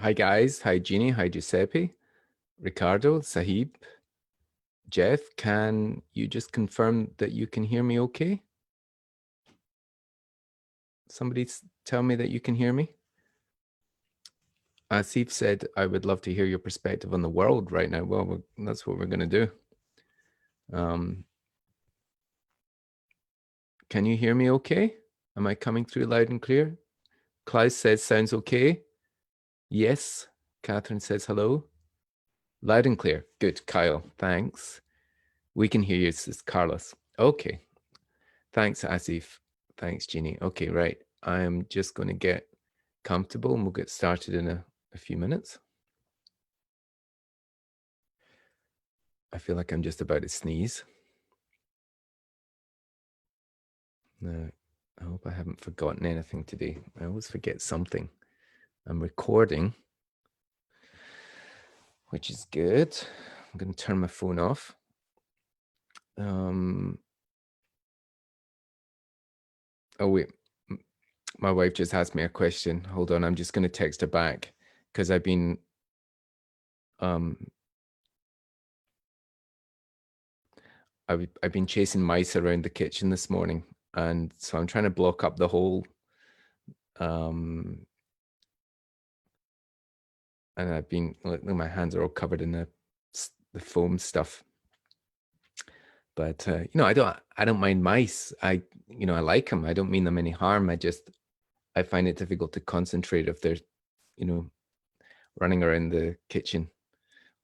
Hi guys, hi Jeannie, hi Giuseppe, Ricardo, Sahib, Jeff, can you just confirm that you can hear me okay? Somebody tell me that you can hear me. Asif said, I would love to hear your perspective on the world right now. Well, that's what we're going to do. Can you hear me okay? Am I coming through loud and clear? Klaus says, sounds okay. Yes. Catherine says, hello. Loud and clear. Good. Kyle, thanks. We can hear you, says Carlos. Okay. Thanks, Asif. Thanks, Jeannie. Okay, right. I'm just going to get comfortable and we'll get started in a few minutes. I feel like I'm just about to sneeze. No, I hope I haven't forgotten anything today. I always forget something. I'm recording, which is good. I'm going to turn my phone off. Oh, wait. My wife just asked me a question. Hold on. I'm just going to text her back because I've been I've been chasing mice around the kitchen this morning, and so I'm trying to block up the whole and I've been like my hands are all covered in the foam stuff. But you know, I don't mind mice. I like them. I don't mean them any harm. I find it difficult to concentrate if they're running around the kitchen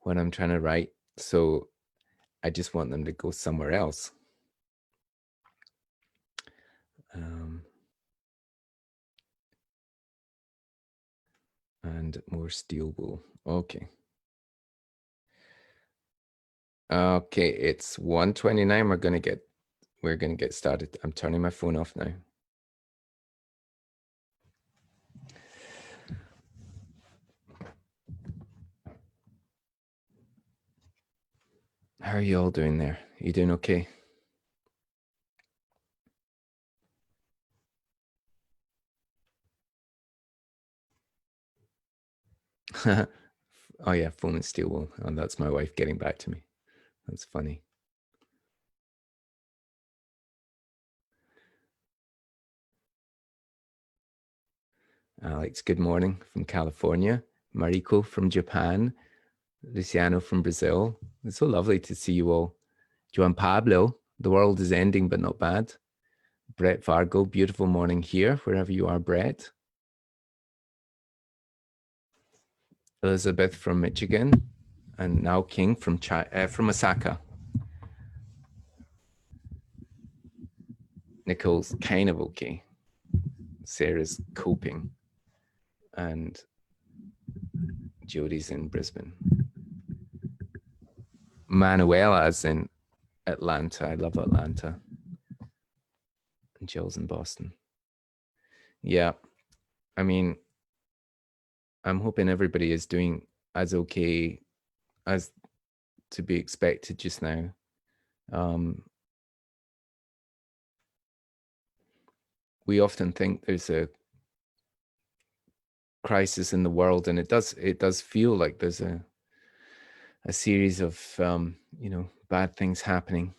when I'm trying to write. So I just want them to go somewhere else. And more steel wool. Okay. Okay, it's 1:29. We're gonna get started. I'm turning my phone off now. How are you all doing there? Are you doing okay? Oh yeah, phone and steel wool. Oh, that's my wife getting back to me. That's funny. Alex, good morning from California. Mariko from Japan. Luciano from Brazil. It's so lovely to see you all. Juan Pablo, the world is ending, but not bad. Brett Vargo, beautiful morning here, wherever you are, Brett. Elizabeth from Michigan, and now King from Osaka. Nicole's kind of okay. Sarah's coping, and Jody's in Brisbane. Manuela's in Atlanta. I love Atlanta. And Jill's in Boston. Yeah, I mean, I'm hoping everybody is doing as okay as to be expected just now. We often think there's a crisis in the world, and it does feel like there's a series of bad things happening,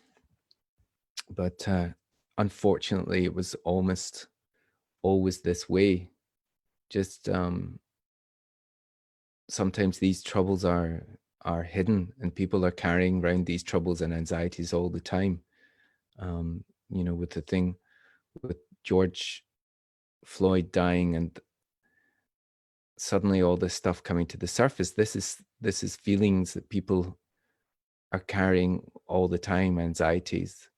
but unfortunately it was almost always this way. Just sometimes these troubles are hidden, and people are carrying around these troubles and anxieties all the time. With the thing with George Floyd dying and suddenly all this stuff coming to the surface, this is feelings that people are carrying all the time, anxieties.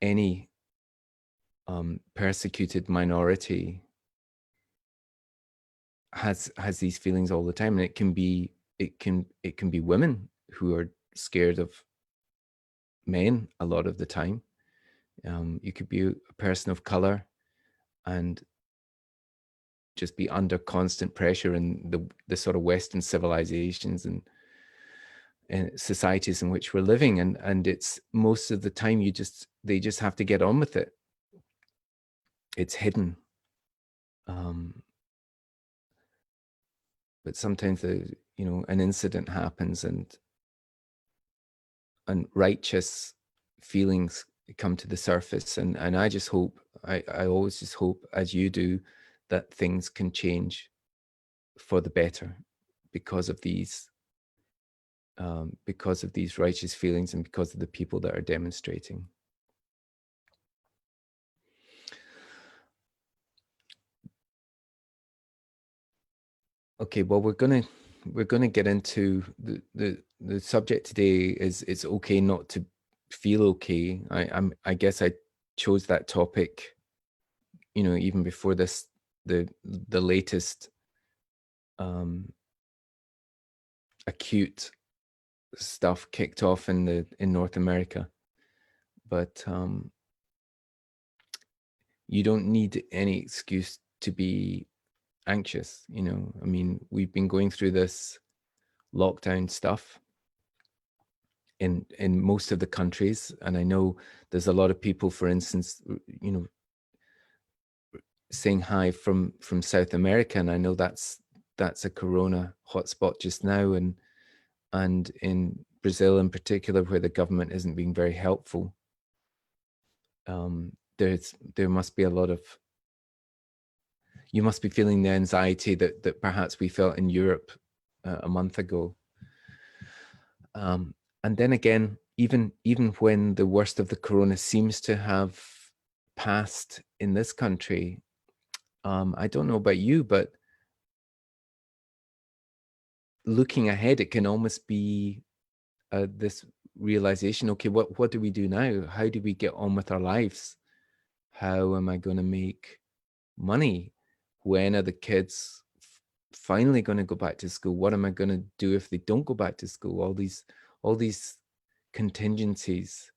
Any persecuted minority has these feelings all the time, and it can be women who are scared of men a lot of the time. You could be a person of color and just be under constant pressure in the sort of Western civilizations and societies in which we're living, and it's most of the time they just have to get on with it. It's hidden. sometimes an incident happens, and righteous feelings come to the surface, and I just hope, I always just hope, as you do, that things can change for the better because of these righteous feelings, and because of the people that are demonstrating. Okay, well, we're gonna get into the subject today. Is it's okay not to feel okay. I guess I chose that topic, even before the latest acute stuff kicked off in North America. But you don't need any excuse to be anxious. I mean, we've been going through this lockdown stuff in most of the countries, and I know there's a lot of people, for instance, saying hi from South America, and I know that's a corona hotspot just now, and in Brazil in particular, where the government isn't being very helpful. There must be a lot of, you must be feeling the anxiety that perhaps we felt in Europe a month ago. And then again, even when the worst of the corona seems to have passed in this country, I don't know about you, but looking ahead, it can almost be this realization, okay, what do we do now? How do we get on with our lives? How am I going to make money? When are the kids finally going to go back to school? What am I going to do if they don't go back to school? All these contingencies.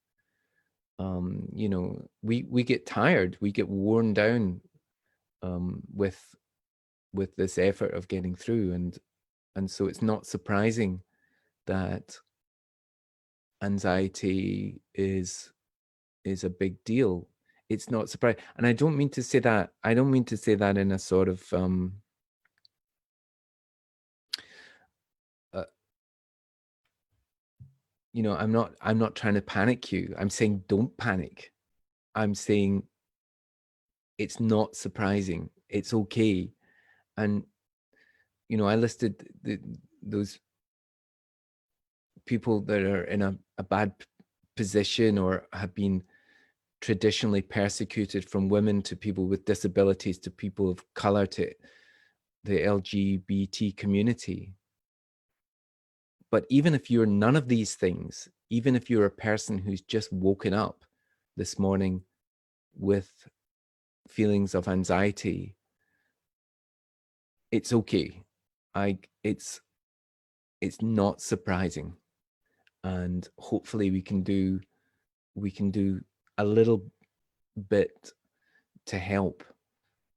We get tired, we get worn down with this effort of getting through, and so it's not surprising that anxiety is a big deal. It's not surprising, and I don't mean to say that in a sort of I'm not trying to panic you. I'm saying don't panic. I'm saying it's not surprising. It's okay. And I listed those people that are in a bad position, or have been traditionally persecuted, from women to people with disabilities to people of color to the LGBT community. But even if you're none of these things, even if you're a person who's just woken up this morning with feelings of anxiety, it's okay. It's not surprising, and hopefully we can do a little bit to help.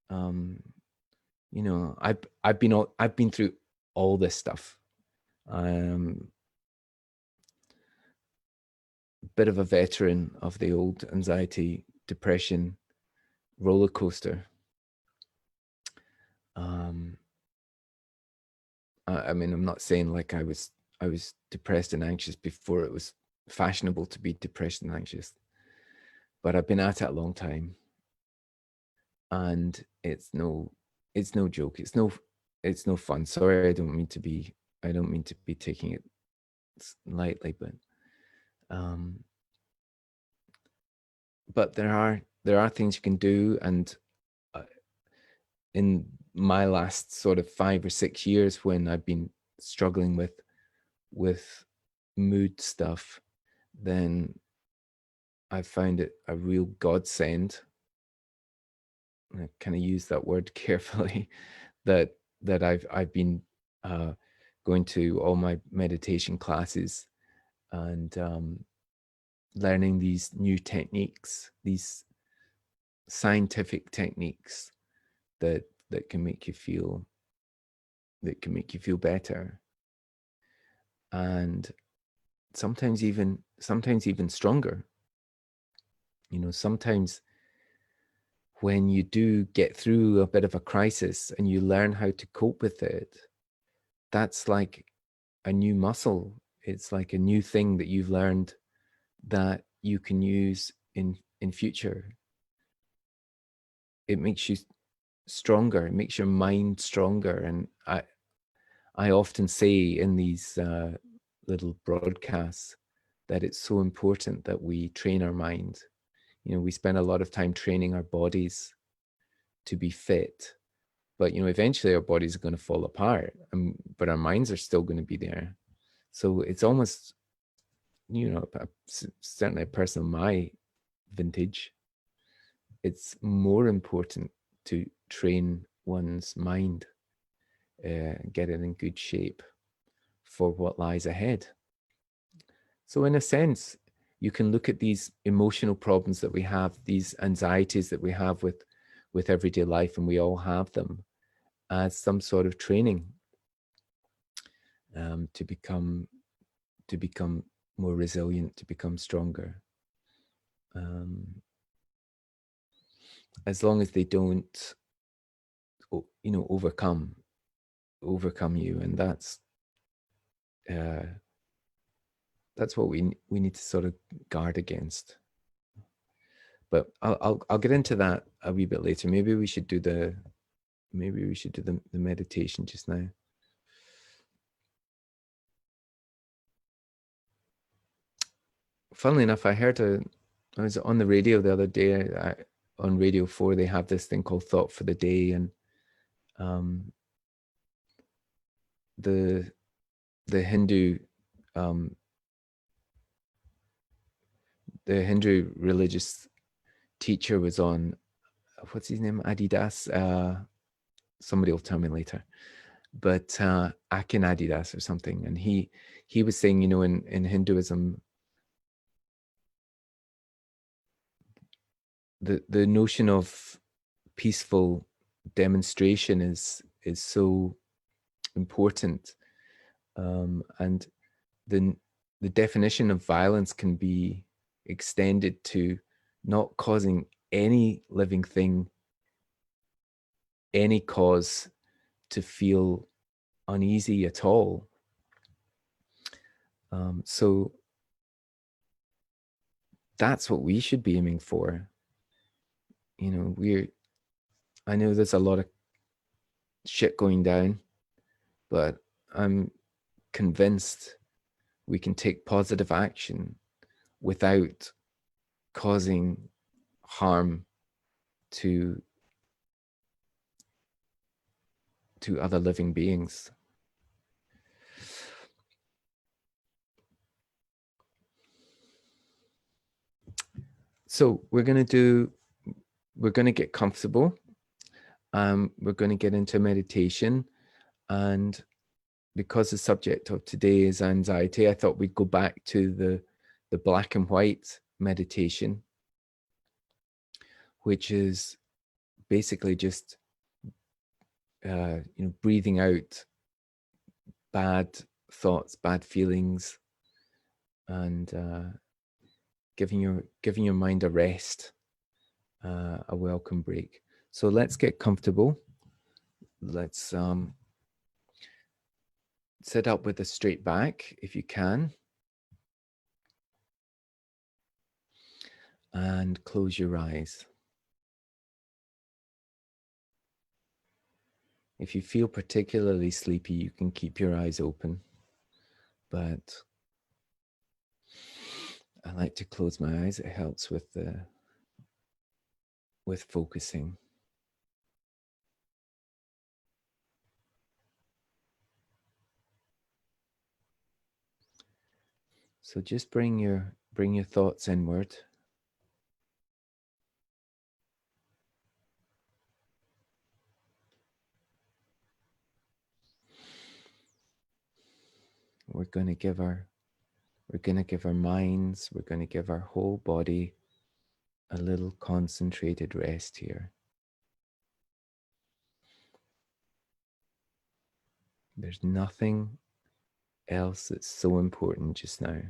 I've been through all this stuff. Bit of a veteran of the old anxiety, depression roller coaster. I mean, I'm not saying like I was depressed and anxious before it was fashionable to be depressed and anxious, but I've been at it a long time, and it's no joke. It's no fun. Sorry, I don't mean to be taking it lightly, but there are things you can do. And in my last sort of 5 or 6 years, when I've been struggling with mood stuff, then I found it a real godsend. I kind of use that word carefully, that I've been going to all my meditation classes, and learning these new techniques, these scientific techniques that can make you feel better, and sometimes even stronger. Sometimes when you do get through a bit of a crisis and you learn how to cope with it, that's like a new muscle. It's like a new thing that you've learned that you can use in future. It makes you stronger. It makes your mind stronger. And I often say in these little broadcasts that it's so important that we train our mind. You know, we spend a lot of time training our bodies to be fit, but you know, eventually our bodies are going to fall apart, but our minds are still going to be there. So it's almost, you know, certainly a person of my vintage, it's more important to train one's mind, get it in good shape for what lies ahead. So in a sense, you can look at these emotional problems that we have, these anxieties that we have with everyday life, and we all have them, as some sort of training, to become more resilient, to become stronger. As long as they don't, you know, overcome you, and that's what we need to sort of guard against. But I'll get into that a wee bit later. Maybe we should do the meditation just now. Funnily enough, I was on the radio the other day. On Radio 4, they have this thing called Thought for the Day, and the Hindu religious teacher was on, what's his name, Adidas, somebody will tell me later, but Akin Adidas or something, and he was saying, you know, in Hinduism, the notion of peaceful demonstration is so important, and the definition of violence can be extended to not causing any living thing any cause to feel uneasy at all. So that's what we should be aiming for. You know, I know there's a lot of shit going down, but I'm convinced we can take positive action without causing harm to other living beings. So we're going to get comfortable. We're going to get into meditation, and because the subject of today is anxiety, I thought we'd go back to the black and white meditation, which is basically just you know, breathing out bad thoughts, bad feelings, and giving your mind a rest, a welcome break. So let's get comfortable. Let's sit up with a straight back if you can, and close your eyes. If you feel particularly sleepy, you can keep your eyes open, but I like to close my eyes. It helps with focusing. So just bring your thoughts inward. We're going to give our minds, we're going to give our whole body a little concentrated rest here. There's nothing else that's so important just now.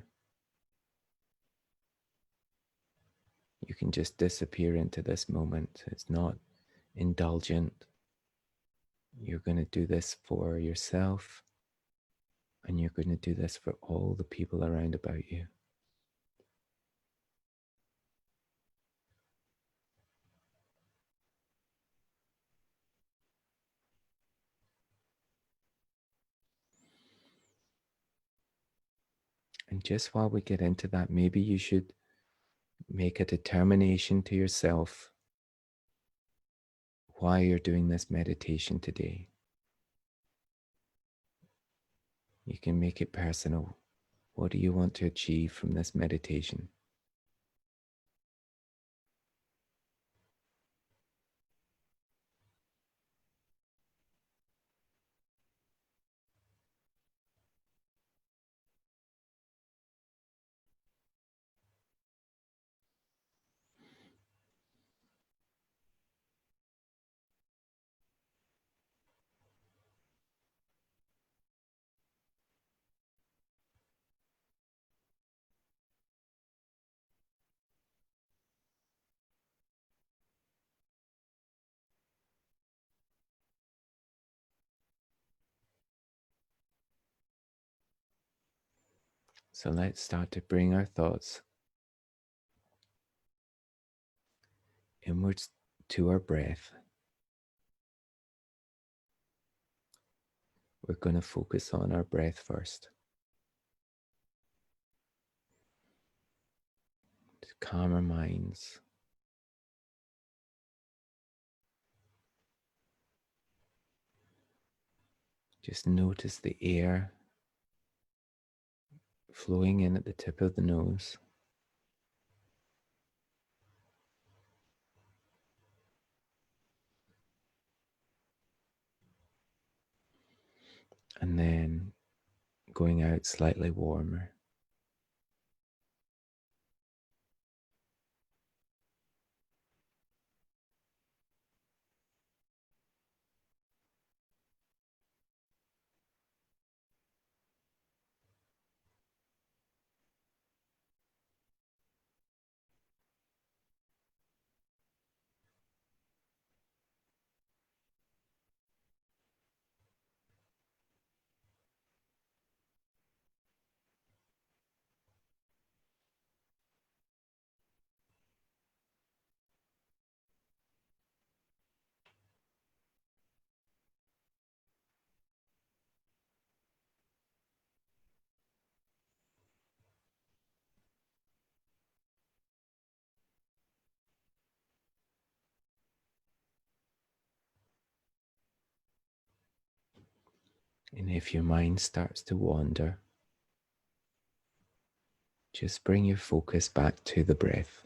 You can just disappear into this moment. It's not indulgent. You're going to do this for yourself And you're going to do this for all the people around about you. And just while we get into that, maybe you should make a determination to yourself why you're doing this meditation today. You can make it personal. What do you want to achieve from this meditation? So let's start to bring our thoughts inwards to our breath. We're going to focus on our breath first to calm our minds. Just notice the air flowing in at the tip of the nose. And then going out slightly warmer. And if your mind starts to wander, just bring your focus back to the breath.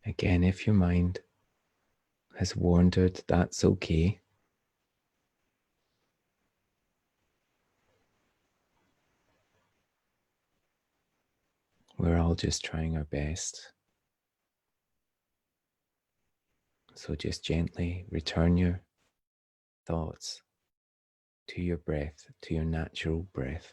Again, if your mind has wandered, that's okay. We're all just trying our best. So just gently return your thoughts to your breath, to your natural breath.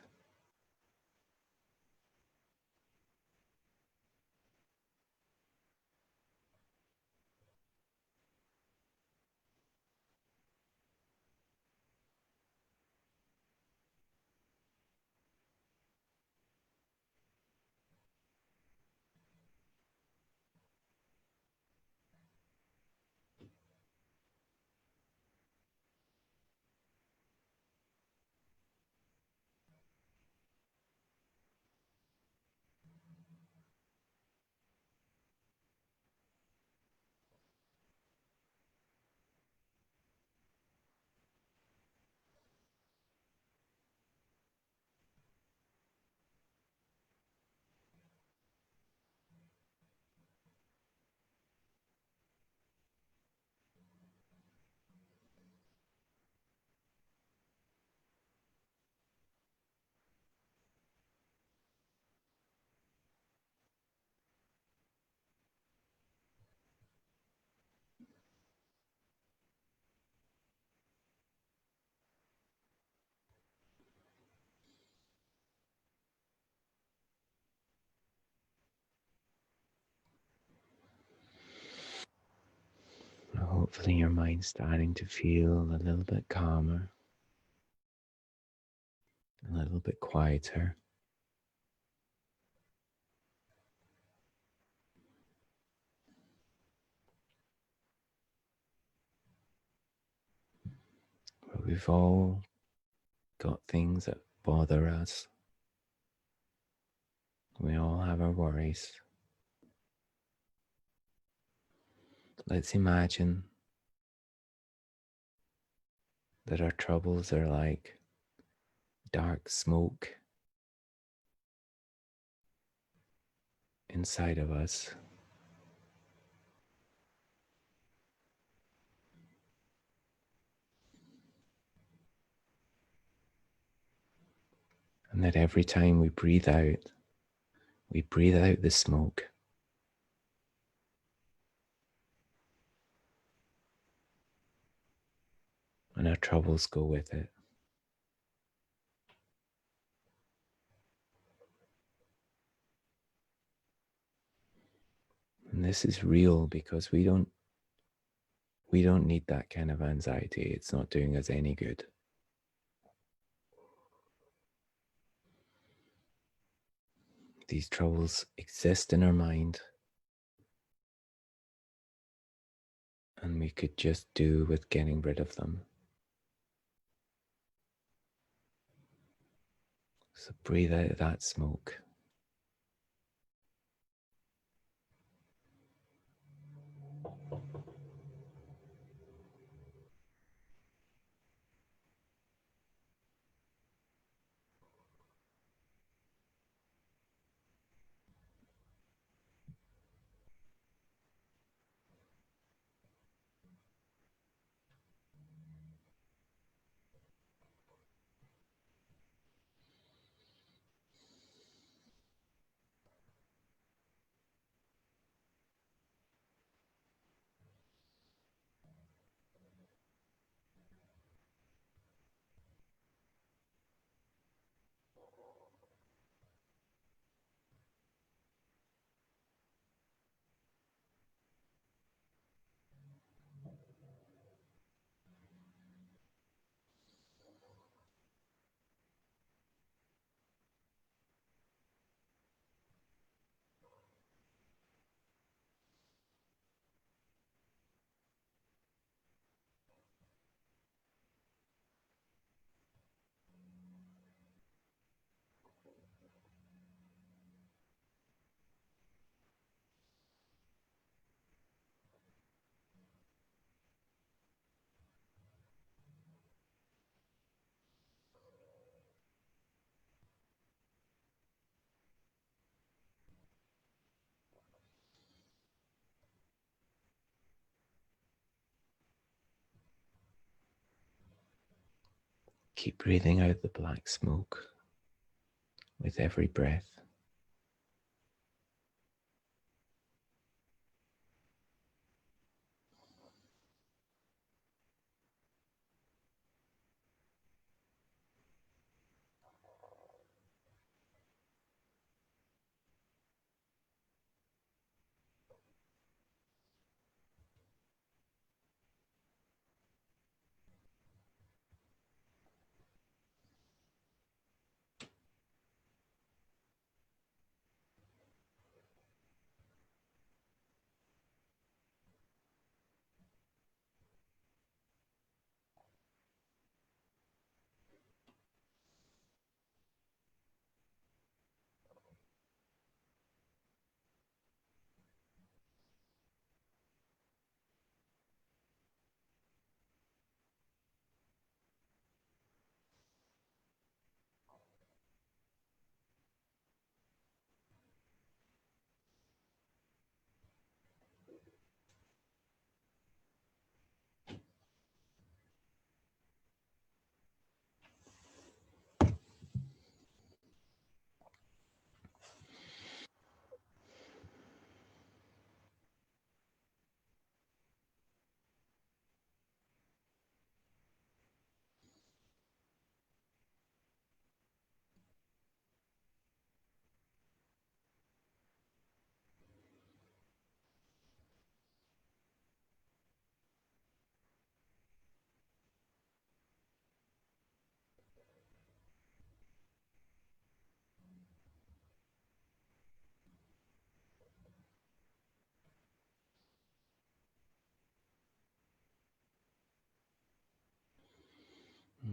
Hopefully your mind's starting to feel a little bit calmer, a little bit quieter. But we've all got things that bother us. We all have our worries. Let's imagine that our troubles are like dark smoke inside of us. And that every time we breathe out the smoke. And our troubles go with it. And this is real because we don't need that kind of anxiety. It's not doing us any good. These troubles exist in our mind, and we could just do with getting rid of them. So breathe out that smoke. Keep breathing out the black smoke with every breath.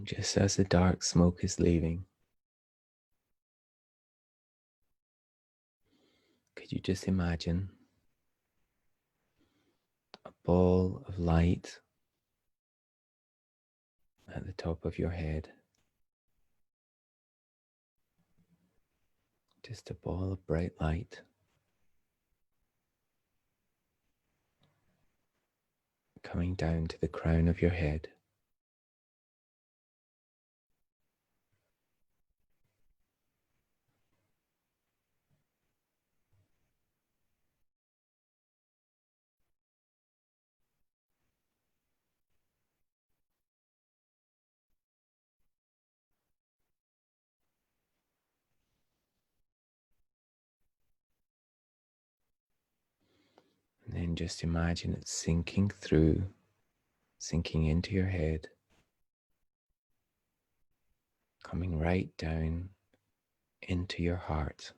And just as the dark smoke is leaving, could you just imagine a ball of light at the top of your head? Just a ball of bright light coming down to the crown of your head. And then just imagine it sinking through, sinking into your head, coming right down into your heart.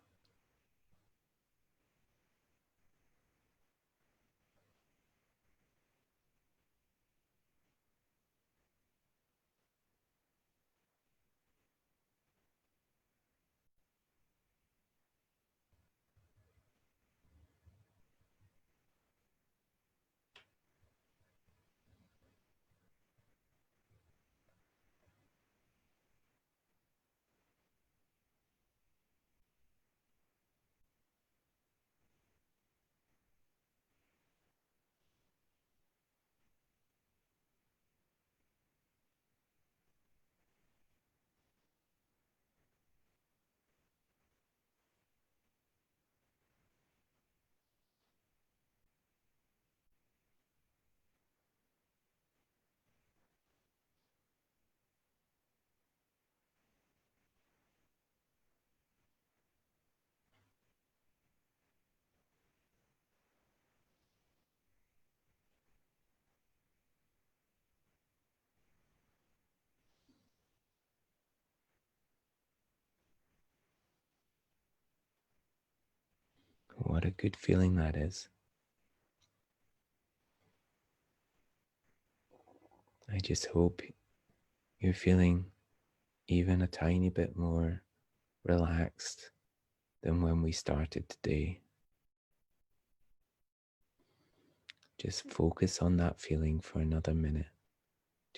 What a good feeling that is. I just hope you're feeling even a tiny bit more relaxed than when we started today. Just focus on that feeling for another minute.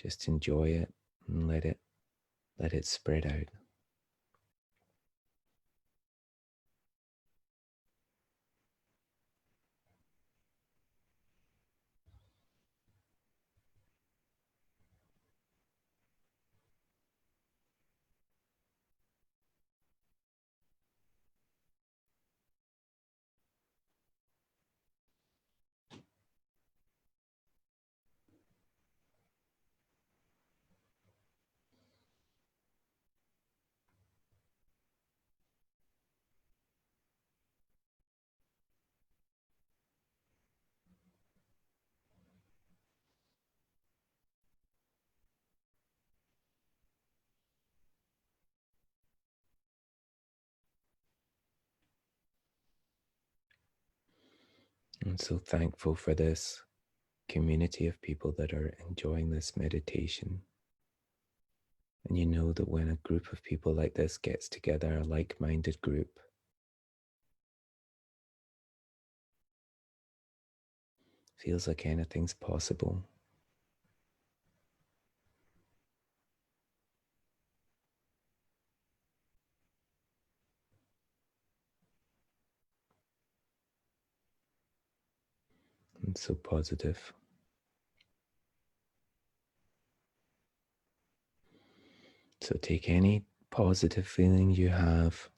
Just enjoy it and let it spread out. I'm so thankful for this community of people that are enjoying this meditation. And you know that when a group of people like this gets together, a like-minded group, feels like anything's possible. And so positive. So take any positive feeling you have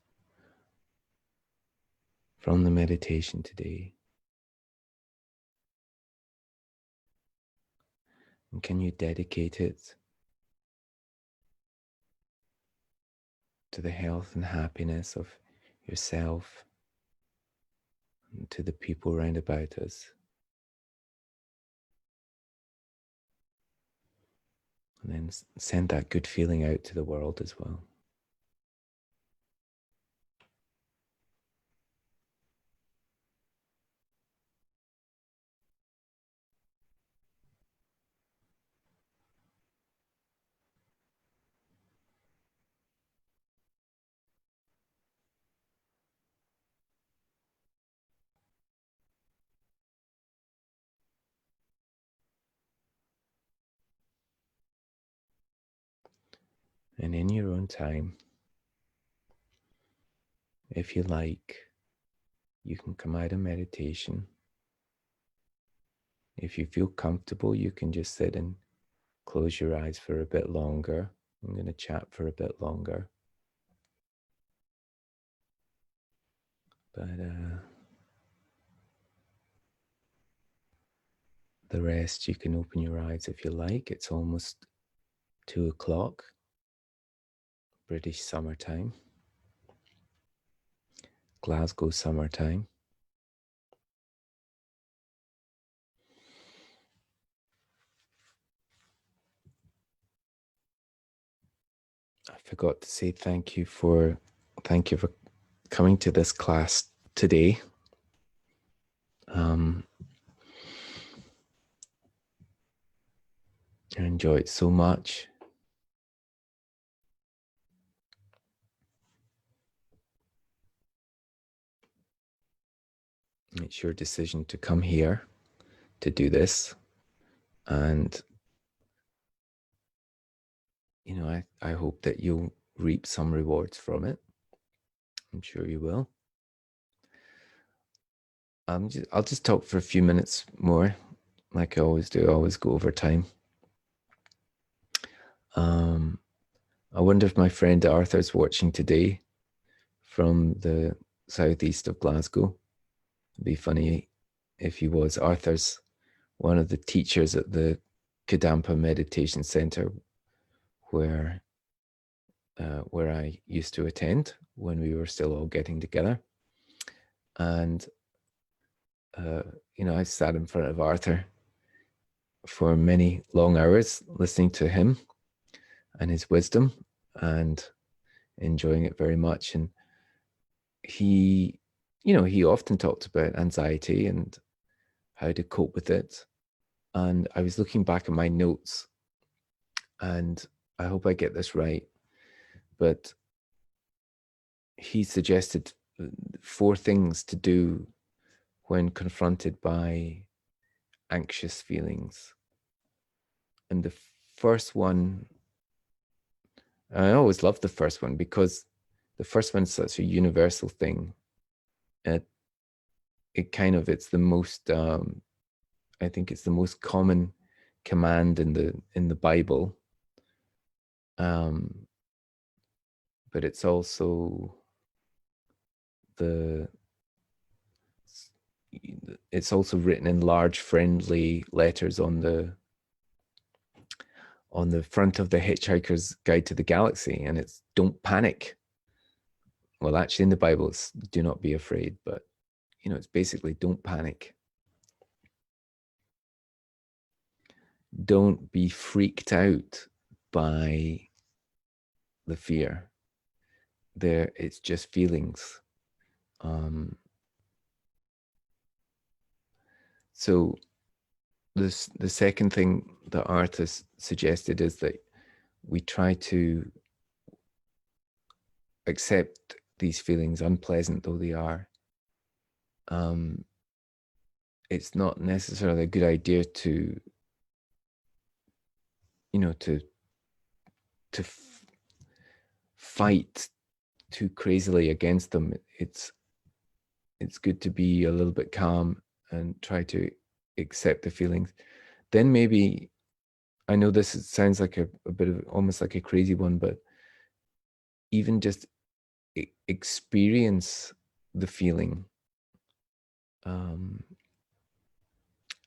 from the meditation today, and can you dedicate it to the health and happiness of yourself and to the people round about us. And then send that good feeling out to the world as well. And in your own time, if you like, you can come out of meditation. If you feel comfortable, you can just sit and close your eyes for a bit longer. I'm going to chat for a bit longer. But the rest, you can open your eyes if you like. It's almost 2:00, British summertime, Glasgow summertime. I forgot to say thank you for coming to this class today. I enjoy it so much. It's your decision to come here to do this. And, you know, I hope that you'll reap some rewards from it. I'm sure you will. I'll just talk for a few minutes more, like I always do. I always go over time. I wonder if my friend Arthur's watching today from the southeast of Glasgow. It'd be funny if he was. Arthur's one of the teachers at the Kadampa Meditation Center where I used to attend when we were still all getting together. And, you know, I sat in front of Arthur for many long hours listening to him and his wisdom and enjoying it very much. And he, you know, he often talked about anxiety and how to cope with it. And I was looking back at my notes, and I hope I get this right, but he suggested 4 things to do when confronted by anxious feelings. And the first one, I always love the first one because the first one's such a universal thing. It's the most, I think it's the most common command in the Bible. But it's also it's also written in large friendly letters on the front of the Hitchhiker's Guide to the Galaxy, and it's don't panic. Well, actually in the Bible it's do not be afraid, but you know, it's basically don't panic. Don't be freaked out by the fear. It's just feelings. So the second thing the artist suggested is that we try to accept these feelings, unpleasant though they are. It's not necessarily a good idea to, you know, to fight too crazily against them. It's good to be a little bit calm and try to accept the feelings. Then maybe, I know this sounds like a bit of almost like a crazy one, but even just experience the feeling,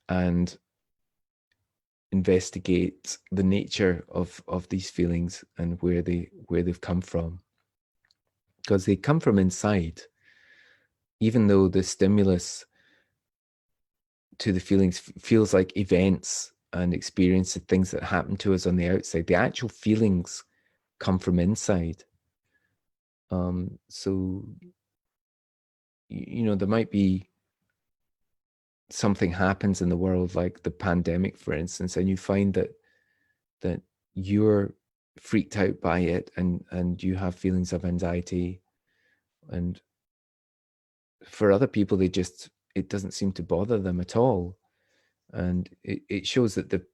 and investigate the nature of these feelings and where they've come from, because they come from inside. Even though the stimulus to the feelings feels like events and experiences, things that happen to us on the outside, the actual feelings come from inside. So, you know, there might be something happens in the world, like the pandemic, for instance, and you find that you're freaked out by it, and you have feelings of anxiety, and for other people, it doesn't seem to bother them at all, and it shows that the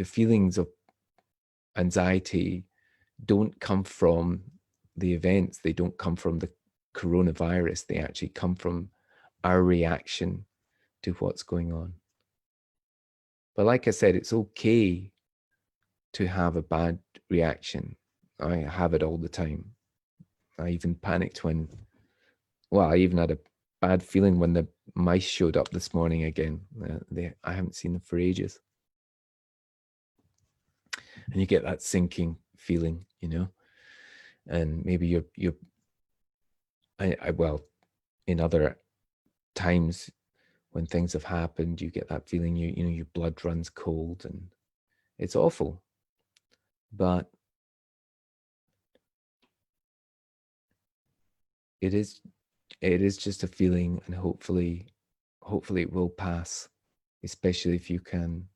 feelings of anxiety don't come from the events. They don't come from the coronavirus. They actually come from our reaction to what's going on. But like I said, it's okay to have a bad reaction. I have it all the time. I even panicked when, well, I even had a bad feeling when the mice showed up this morning again. I haven't seen them for ages. And you get that sinking feeling, you know, and maybe well, in other times when things have happened, you get that feeling, you know, your blood runs cold and it's awful. But it is just a feeling, and hopefully it will pass, especially if you can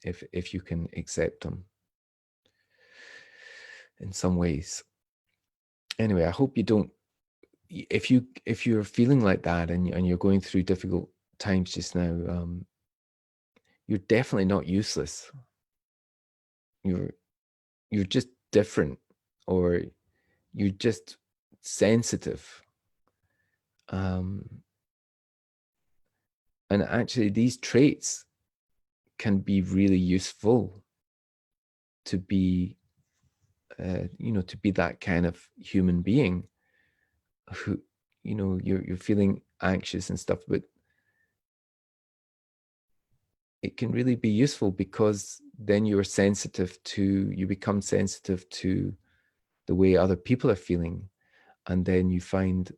if you can accept them in some ways. Anyway, I hope you don't, if you're feeling like that and you're going through difficult times just now, you're definitely not useless. You're just different, or you're just sensitive. And actually, these traits can be really useful to be, to be that kind of human being who, you're feeling anxious and stuff, but it can really be useful because then you become sensitive to the way other people are feeling. And then you find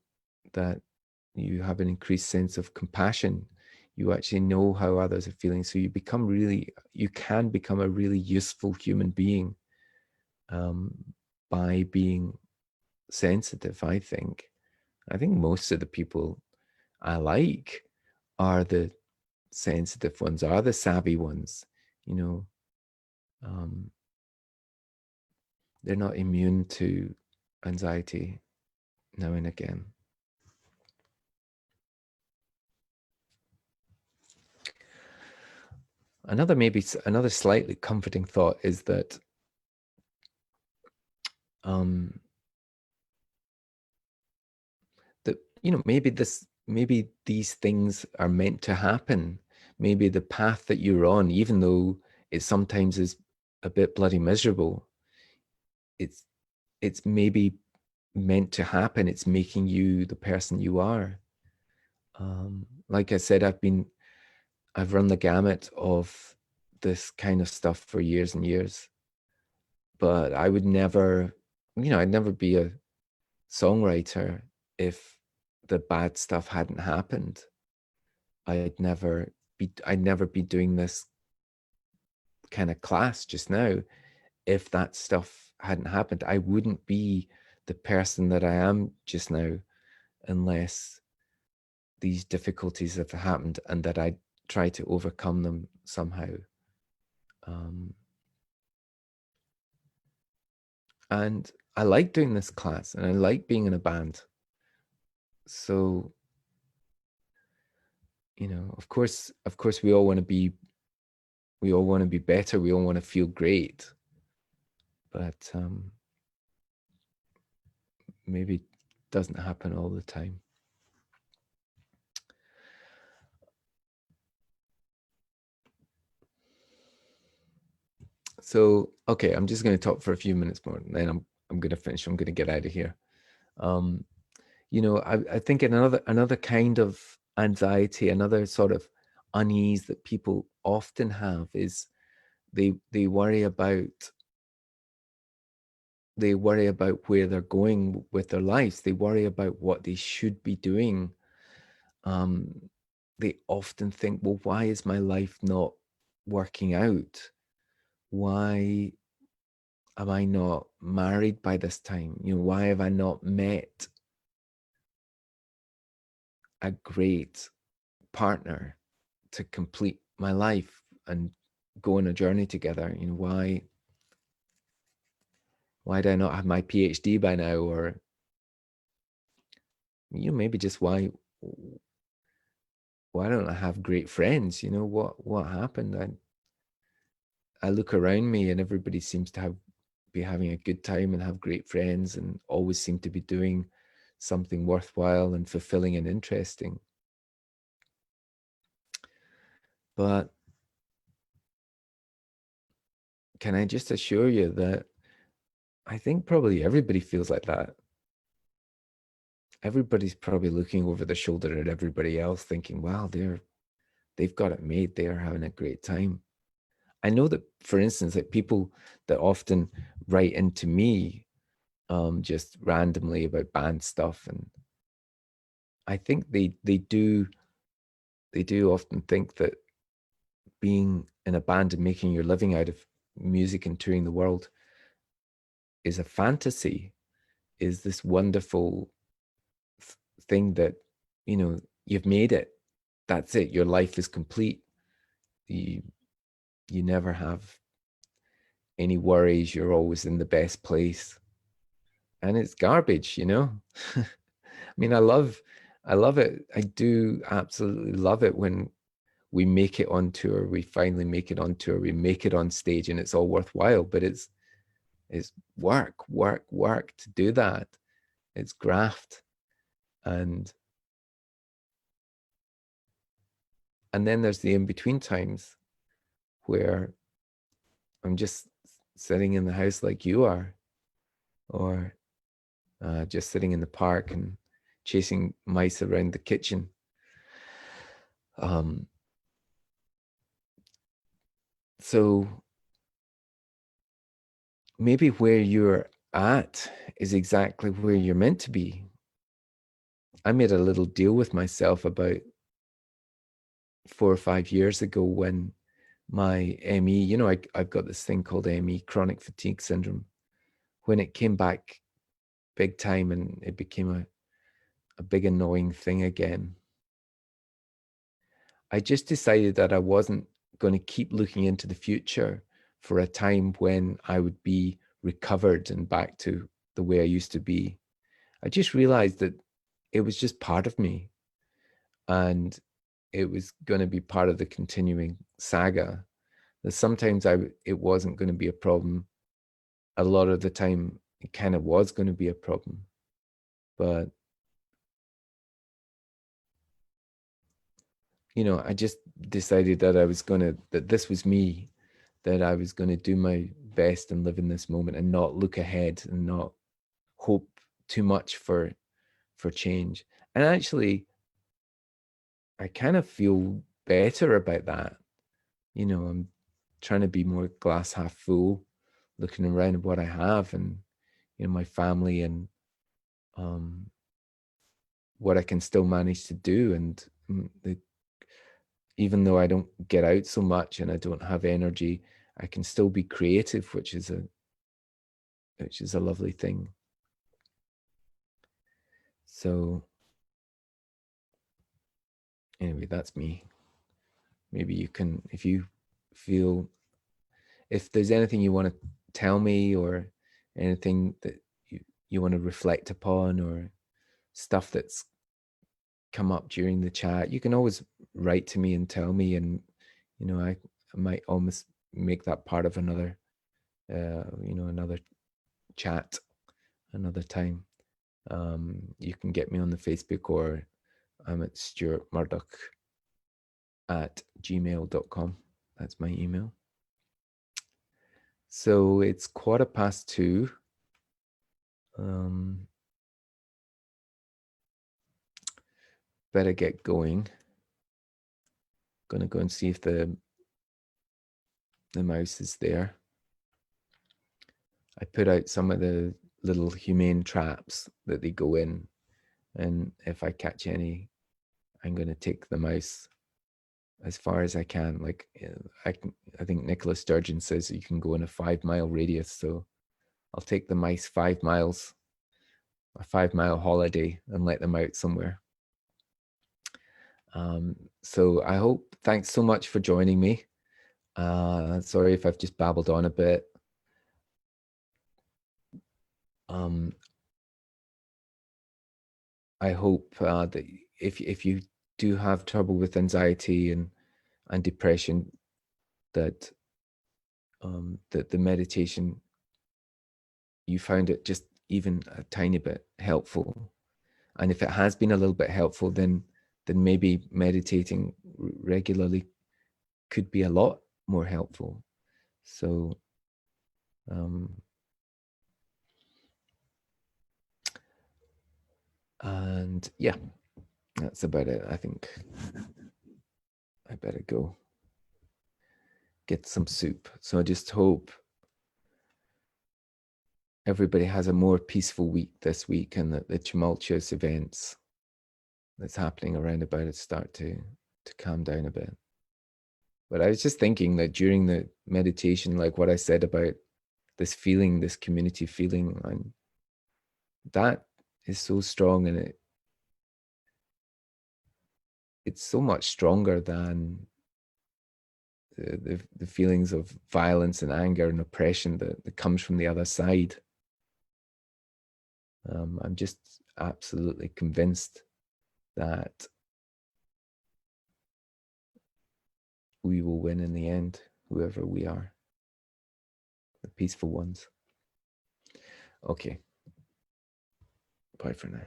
that you have an increased sense of compassion. You actually know how others are feeling. So you can become a really useful human being by being sensitive, I think. I think most of the people I like are the sensitive ones, are the savvy ones, you know. They're not immune to anxiety now and again. Another slightly comforting thought is that that maybe these things are meant to happen. Maybe the path that you're on, even though it sometimes is a bit bloody miserable, it's maybe meant to happen. It's making you the person you are. Like I said, I've run the gamut of this kind of stuff for years and years, but I would never, I'd never be a songwriter if the bad stuff hadn't happened. I'd never be doing this kind of class just now if that stuff hadn't happened. I wouldn't be the person that I am just now unless these difficulties have happened and that I try to overcome them somehow. And I like doing this class and I like being in a band. So, of course we all want to be better. We all want to feel great, but maybe it doesn't happen all the time. So, okay, I'm just going to talk for a few minutes more, and then I'm going to finish. I'm going to get out of here. I think another kind of anxiety, another sort of unease that people often have is they worry about where they're going with their lives. They worry about what they should be doing. They often think, well, why is my life not working out? Why am I not married by this time? Why have I not met a great partner to complete my life and go on a journey together? Why do I not have my PhD by now? Or maybe just why don't I have great friends? What happened? I look around me and everybody seems to be having a good time and have great friends and always seem to be doing something worthwhile and fulfilling and interesting. But can I just assure you that I think probably everybody feels like that. Everybody's probably looking over their shoulder at everybody else thinking, wow, they've got it made. They are having a great time. I know that, for instance, like people that often write into me just randomly about band stuff, and I think they do often think that being in a band and making your living out of music and touring the world is a fantasy, is this wonderful thing that, you know, you've made it. That's it. Your life is complete. You you never have any worries. You're always in the best place. And it's garbage, you know? I mean, I love it. I do absolutely love it when we make it on tour, we finally make it on tour, we make it on stage and it's all worthwhile, but it's work, work, work to do that. It's graft. And and then there's the in-between times where I'm just sitting in the house like you are, or just sitting in the park and chasing mice around the kitchen. Um, so maybe where you're at is exactly where you're meant to be. I made a little deal with myself about 4 or 5 years ago when my ME, I've got this thing called ME, chronic fatigue syndrome. When it came back big time and it became a big annoying thing again, I just decided that I wasn't going to keep looking into the future for a time when I would be recovered and back to the way I used to be. I just realized that it was just part of me and it was going to be part of the continuing saga. That sometimes it wasn't going to be a problem. A lot of the time, it kind of was going to be a problem. But I just decided that that this was me, that I was going to do my best and live in this moment and not look ahead and not hope too much for change. And actually, I kind of feel better about that. I'm trying to be more glass half full, looking around at what I have and my family and um, what I can still manage to do. And even though I don't get out so much and I don't have energy, I can still be creative, which is a lovely thing. So anyway, that's me. Maybe you can, if there's anything you want to tell me or anything that you want to reflect upon or stuff that's come up during the chat, you can always write to me and tell me, and I might almost make that part of another another chat another time. You can get me on the Facebook, or I'm at Stuart Murdoch at gmail.com. That's my email. So it's 2:15. Better get going. Gonna go and see if the mouse is there. I put out some of the little humane traps that they go in, and if I catch any, I'm gonna take the mouse as far as I can. Like I think Nicola Sturgeon says you can go in a 5-mile radius, so I'll take the mice 5 miles, a 5-mile holiday, and let them out somewhere. So I hope, thanks so much for joining me. Sorry if I've just babbled on a bit. I hope that if you do have trouble with anxiety and depression, that that the meditation, you found it just even a tiny bit helpful. And if it has been a little bit helpful, then maybe meditating regularly could be a lot more helpful. So and yeah, that's about it. I think I better go get some soup. So I just hope everybody has a more peaceful week this week, and that the tumultuous events that's happening around about it start to calm down a bit. But I was just thinking that during the meditation, like what I said about this feeling, this community feeling, and that is so strong, and it's so much stronger than the feelings of violence and anger and oppression that comes from the other side. I'm just absolutely convinced that we will win in the end, whoever we are, the peaceful ones. Okay. Bye for now.